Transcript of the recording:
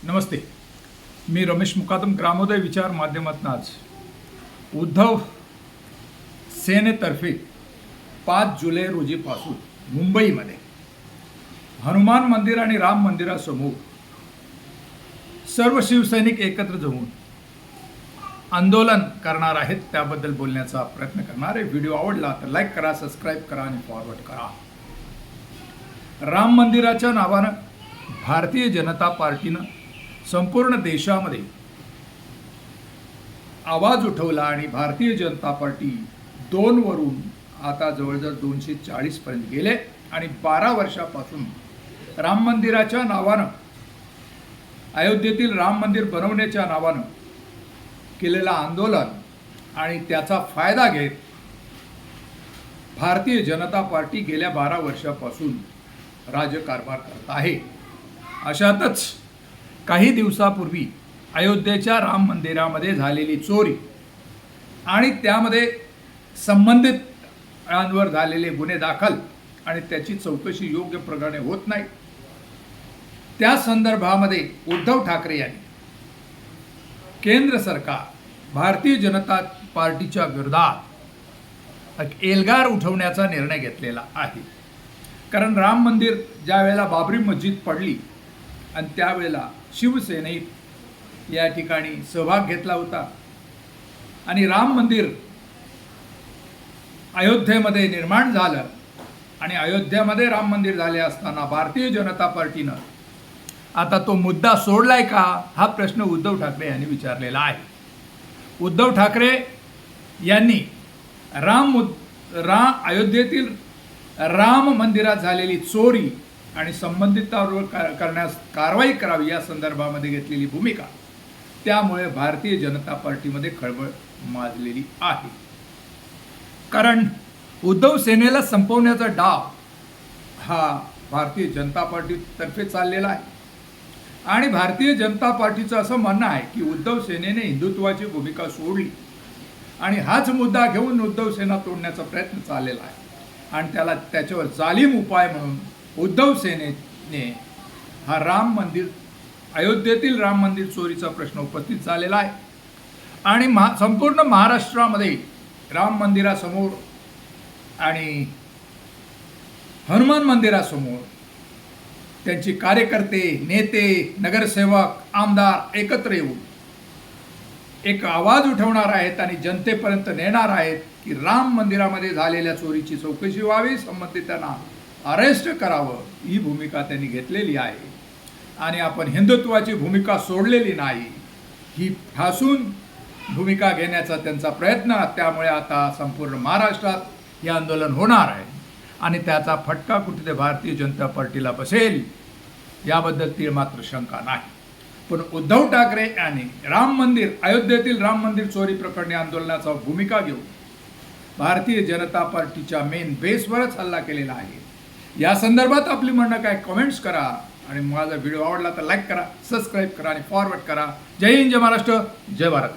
नमस्ते. मी रमेश मुकादम ग्रामोदय विचार माध्यमातून आज उद्धव सेनेतर्फे 5 जुलै रोजीपासून मुंबईमध्ये हनुमान मंदिर आणि राम मंदिरासमोर सर्व शिवसैनिक एकत्र जमून आंदोलन करणार आहेत, त्याबद्दल बोलण्याचा प्रयत्न करणार आहे. व्हिडिओ आवडला तर लाईक करा, सबस्क्राईब करा आणि फॉरवर्ड करा. राम मंदिराच्या नावानं भारतीय जनता पार्टीनं संपूर्ण देशामध्ये आवाज उठवला आणि भारतीय जनता पार्टी 2 वरून आता जवळजवळ 240 पर्यंत गेले आणि 12 वर्षापासून राम मंदिराच्या नावानं, अयोध्येतील राम मंदिर बनवण्याच्या नावानं केलेलं आंदोलन आणि त्याचा फायदा घेत भारतीय जनता पार्टी गेल्या 12 वर्षापासून राज्यकारभार करत आहे. अशातच काही दिवसापूर्वी अयोध्येच्या राम मंदिरामध्ये झालेली चोरी आणि त्यामध्ये संबंधितांवर झालेले गुन्हे दाखल आणि त्याची चौकशी योग्य प्रकारे होत नाही, त्या संदर्भामध्ये उद्धव ठाकरे यांनी केंद्र सरकार, भारतीय जनता पार्टीच्या विरोधात एल्गार उठवण्याचा निर्णय घेतलेला आहे. कारण राम मंदिर ज्या वेळेला बाबरी मस्जिद पडली आणि त्यावेळेला शिवसेनेत या ठिकाणी सहभाग घेतला होता आणि राम मंदिर अयोध्येमध्ये निर्माण झालं आणि अयोध्येमध्ये राम मंदिर झाले असताना भारतीय जनता पार्टीनं आता तो मुद्दा सोडलाय का, हा प्रश्न उद्धव ठाकरे यांनी विचारलेला आहे. उद्धव ठाकरे यांनी अयोध्येतील राम मंदिरात झालेली चोरी आणि संबंधितांवर करण्यास कारवाई करावी या संदर्भामध्ये घेतलेली भूमिका, त्यामुळे भारतीय जनता पार्टीमध्ये खळबळ माजलेली आहे. कारण उद्धव सेनेला संपवण्याचा डाव हा भारतीय जनता पार्टीतर्फे चाललेला आहे आणि भारतीय जनता पार्टीचं असं म्हणणं आहे की उद्धव सेनेने हिंदुत्वाची भूमिका सोडली आणि हाच मुद्दा घेऊन उद्धव सेना तोडण्याचा प्रयत्न चाललेला आहे आणि त्याच्यावर जालीम उपाय म्हणून उद्धव सेनेने हा राम मंदिर, अयोध्येतील राम मंदिर चोरीचा प्रश्न उपस्थित झालेला आहे आणि संपूर्ण महाराष्ट्रामध्ये राम मंदिरासमोर आणि हनुमान मंदिरासमोर त्यांचे कार्यकर्ते, नेते, नगरसेवक, आमदार एकत्र येऊन एक आवाज उठवणार आहेत आणि जनतेपर्यंत नेणार आहेत की राम मंदिरामध्ये झालेल्या चोरीची चौकशी व्हावी, संबंधितांना अरेस्ट करावं, ही भूमिका त्यांनी घेतलेली आहे. आणि आपण हिंदुत्वाची भूमिका सोडलेली नाही, ही ठासून भूमिका घेण्याचा त्यांचा प्रयत्न. त्यामुळे आता संपूर्ण महाराष्ट्रात हे आंदोलन होणार आहे आणि त्याचा फटका कुठे भारतीय जनता पार्टीला बसेल याबद्दल ती मात्र शंका नाही. पण उद्धव ठाकरे यांनी अयोध्येतील राम मंदिर चोरी प्रकरणी आंदोलनाचा भूमिका घेऊन भारतीय जनता पार्टीच्या मेन बेसवरच हल्ला केलेला आहे. या संदर्भात आपली म्हणणं काय, कमेंट्स करा आणि माझा व्हिडिओ आवडला तर लाईक करा, सबस्क्राईब करा आणि फॉरवर्ड करा. जय हिंद, जय महाराष्ट्र, जय भारत.